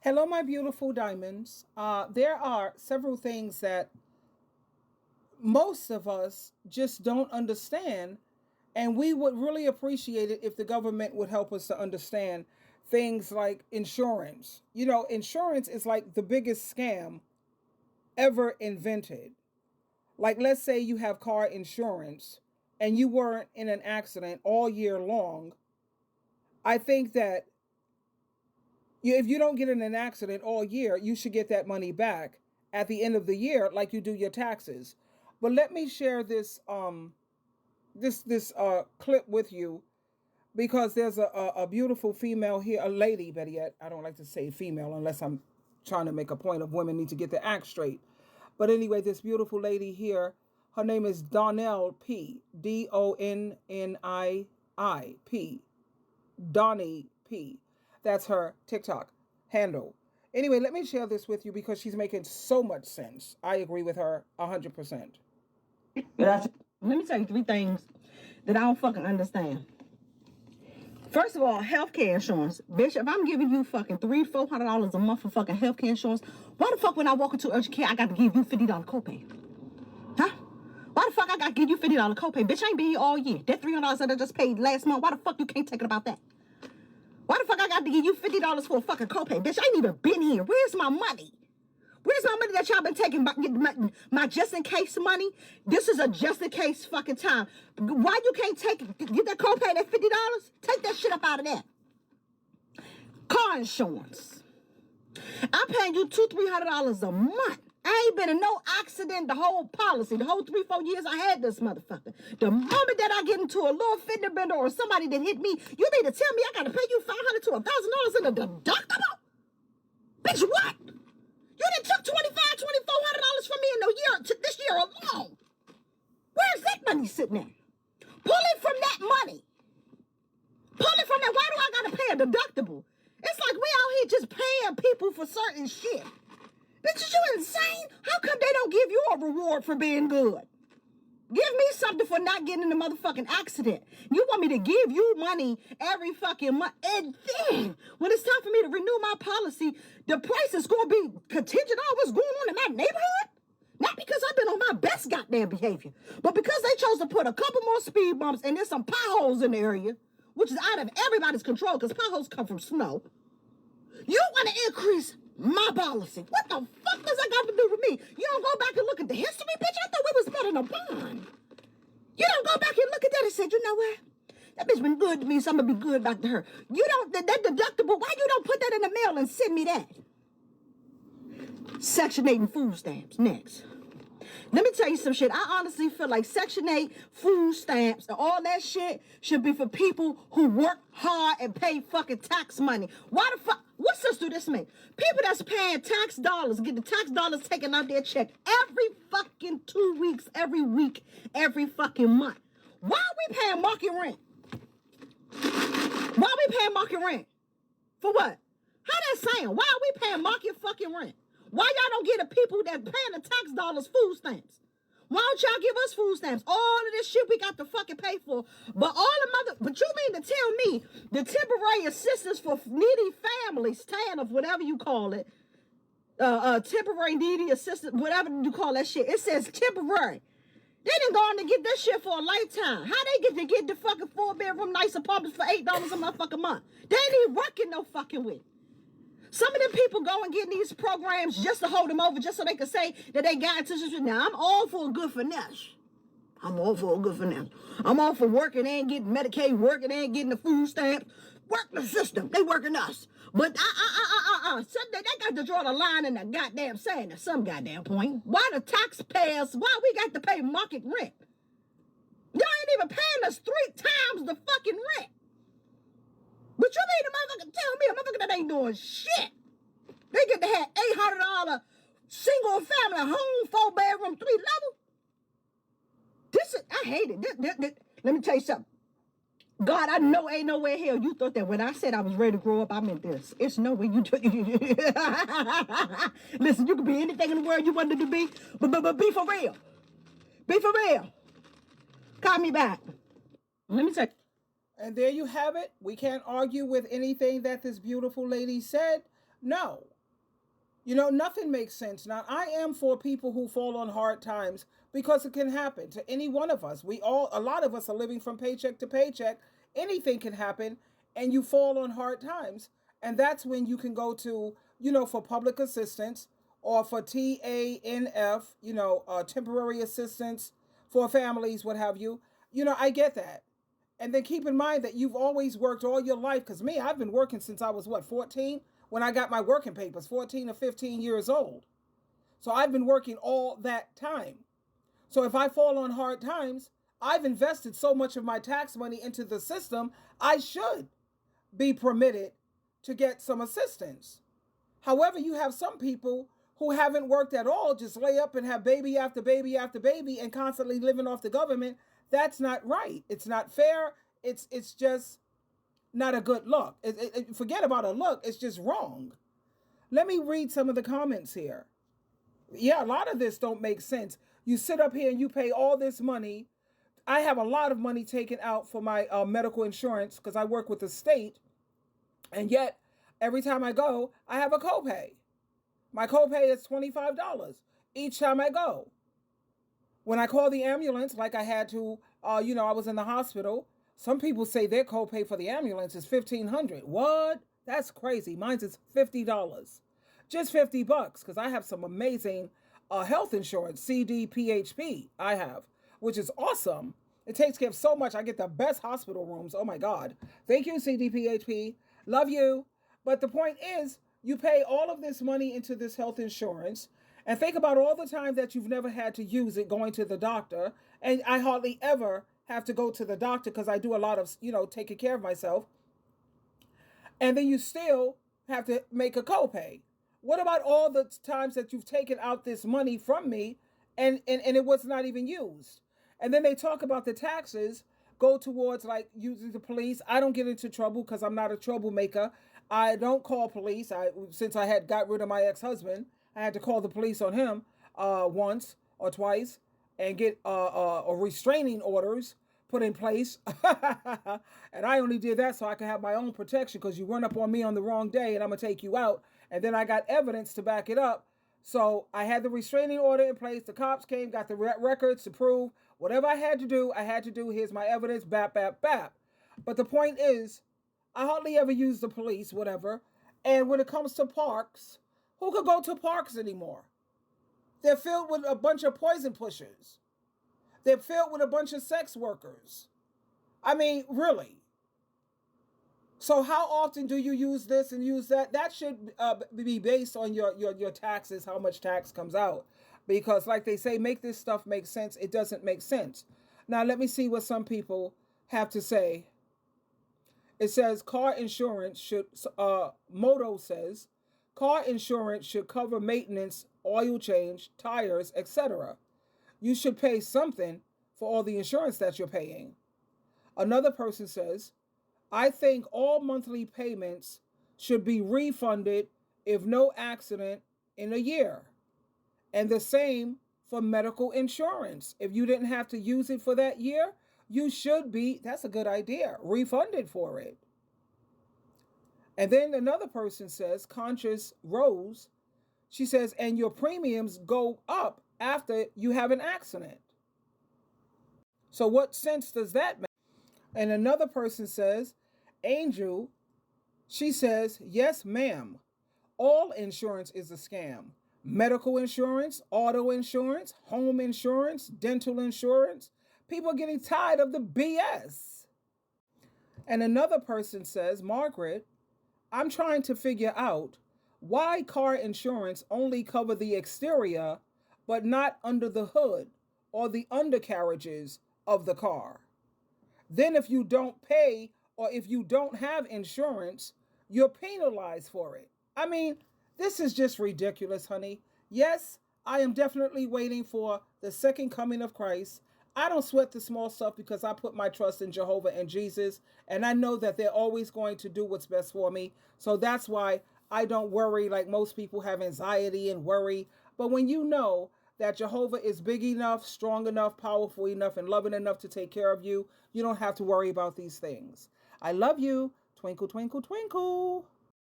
Hello, my beautiful diamonds. There are several things that most of us just don't understand, and we would really appreciate it if the government would help us to understand things like insurance. You know, insurance is like the biggest scam ever invented. Like, let's say you have car insurance and you weren't in an accident all year long. I think that if you don't get in an accident all year, you should get that money back at the end of the year, like you do your taxes. But let me share this clip with you because there's a beautiful female here, a lady, better yet. I don't like to say female unless I'm trying to make a point of women need to get their act straight. But anyway, this beautiful lady here, her name is Donnell P. Donnii P. Donnie P. That's her TikTok handle. Anyway, let me share this with you because she's making so much sense. I agree with her 100%. Let me tell you three things that I don't fucking understand. First of all, healthcare insurance. Bitch, if I'm giving you fucking $300-$400 a month for fucking healthcare insurance, why the fuck when I walk into urgent care, I got to give you $50 copay? Huh? Why the fuck I got to give you $50 copay? Bitch, I ain't been here all year. That $300 that I just paid last month, why the fuck you can't take it about that? Why the fuck I got to give you $50 for a fucking copay? Bitch, I ain't even been here. Where's my money? Where's my money that y'all been taking? My just in case money? This is a just in case fucking time. Why you can't get that copay, that $50? Take that shit up out of there. Car insurance. I'm paying you $200-$300 a month. I ain't been in no accident the whole policy, the whole 3-4 years I had this motherfucker. The moment that I get into a little fender bender or somebody that hit me, you mean to tell me I gotta pay you $500 to $1,000 in a deductible? Bitch, what? You done took $2,400 from me in the year, this year alone. Where's that money sitting at? Pull it from that money. Pull it from that. Why do I gotta pay a deductible? It's like we out here just paying people for certain shit. Bitch, you insane? How come they don't give you a reward for being good? Give me something for not getting in a motherfucking accident. You want me to give you money every fucking month. And then, when it's time for me to renew my policy, the price is going to be contingent on what's going on in my neighborhood? Not because I've been on my best goddamn behavior, but because they chose to put a couple more speed bumps and there's some potholes in the area, which is out of everybody's control because potholes come from snow. You want to increase my policy. What the fuck does that got to do with me? You don't go back and look at the history, bitch? I thought we was better than a bond. You don't go back and look at that and say, you know what? That bitch been good to me, so I'm going to be good back to her. You don't, that deductible, why you don't put that in the mail and send me that? Section 8 and food stamps, next. Let me tell you some shit. I honestly feel like Section 8, food stamps, and all that shit should be for people who work hard and pay fucking tax money. Why the fuck? What sense do this make? People that's paying tax dollars, get the tax dollars taken out their check every fucking 2 weeks, every week, every fucking month. Why are we paying market rent? Why are we paying market rent? For what? How that sound? Why are we paying market fucking rent? Why y'all don't get the people that paying the tax dollars food stamps? Why don't y'all give us food stamps? All of this shit we got to fucking pay for. But but you mean to tell me the temporary assistance for needy families, TANF, whatever you call it, temporary needy assistance, whatever you call that shit, it says temporary. They didn't go on to get that shit for a lifetime. How they get the fucking 4-bedroom nice apartments for $8 a motherfucking month? They ain't even working no fucking with. Some of them people go and get these programs just to hold them over, just so they can say that they got into this. Now, I'm all for a good finesse. I'm all for a good finesse. I'm all for working and getting Medicaid, working and getting the food stamps. Work the system. They working us. But so they got to draw the line in the goddamn sand at some goddamn point. Why the taxpayers, why we got to pay market rent? Y'all ain't even paying us 3 times the fucking rent. But you mean the motherfucker tell me a motherfucker that ain't doing shit? They get to have $800 single family home, 4-bedroom, 3-level. I hate it. Let me tell you something. God, I know ain't nowhere hell you thought that when I said I was ready to grow up, I meant this. It's no way you do. Listen, you can be anything in the world you wanted to be, but be for real. Be for real. Call me back. Let me tell you. And there you have it. We can't argue with anything that this beautiful lady said. No. You know, nothing makes sense. Now, I am for people who fall on hard times because it can happen to any one of us. A lot of us are living from paycheck to paycheck. Anything can happen, and you fall on hard times. And that's when you can go to, for public assistance or for TANF, temporary assistance for families, what have you. I get that. And then keep in mind that you've always worked all your life. Because me, I've been working since I was, 14? When I got my working papers, 14 or 15 years old. So I've been working all that time. So if I fall on hard times, I've invested so much of my tax money into the system, I should be permitted to get some assistance. However, you have some people who haven't worked at all, just lay up and have baby after baby after baby and constantly living off the government. That's not right. It's not fair. It's just not a good look. Forget about a look. It's just wrong. Let me read some of the comments here. Yeah, a lot of this don't make sense. You sit up here and you pay all this money. I have a lot of money taken out for my medical insurance because I work with the state. And yet, every time I go, I have a copay. My copay is $25 each time I go. When I call the ambulance, like I had to, I was in the hospital. Some people say their copay for the ambulance is $1,500. What? That's crazy. Mine's is $50. Just $50 because I have some amazing health insurance, CDPHP I have, which is awesome. It takes care of so much. I get the best hospital rooms. Oh my God. Thank you, CDPHP. Love you. But the point is, you pay all of this money into this health insurance. And think about all the time that you've never had to use it going to the doctor. And I hardly ever have to go to the doctor because I do a lot of, taking care of myself. And then you still have to make a copay. What about all the times that you've taken out this money from me and it was not even used? And then they talk about the taxes go towards like using the police. I don't get into trouble because I'm not a troublemaker. I don't call police. Since I had got rid of my ex-husband, I had to call the police on him once or twice and get restraining orders put in place. And I only did that so I could have my own protection because you run up on me on the wrong day and I'm going to take you out. And then I got evidence to back it up. So I had the restraining order in place. The cops came, got the records to prove whatever I had to do, I had to do. Here's my evidence, bap, bap, bap. But the point is, I hardly ever use the police, whatever. And when it comes to parks, who could go to parks anymore? They're filled with a bunch of poison pushers. They're filled with a bunch of sex workers. I mean, really. So how often do you use this and use that? That should be based on your taxes, how much tax comes out. Because like they say, make this stuff make sense. It doesn't make sense. Now, let me see what some people have to say. It says car insurance should, Moto says, car insurance should cover maintenance, oil change, tires, etc. You should pay something for all the insurance that you're paying. Another person says, I think all monthly payments should be refunded if no accident in a year. And the same for medical insurance. If you didn't have to use it for that year, you should be, that's a good idea, refunded for it. And then another person says, Conscious Rose, she says, and your premiums go up after you have an accident. So what sense does that make? And another person says, Angel, she says, yes, ma'am. All insurance is a scam. Medical insurance, auto insurance, home insurance, dental insurance. People are getting tired of the BS. And another person says, Margaret, I'm trying to figure out why car insurance only cover the exterior, but not under the hood or the undercarriages of the car. Then if you don't pay or if you don't have insurance, you're penalized for it. I mean, this is just ridiculous, honey. Yes, I am definitely waiting for the second coming of Christ. I don't sweat the small stuff because I put my trust in Jehovah and Jesus, and I know that they're always going to do what's best for me. So that's why I don't worry like most people have anxiety and worry. But when you know that Jehovah is big enough, strong enough, powerful enough, and loving enough to take care of you, you don't have to worry about these things. I love you. Twinkle, twinkle, twinkle.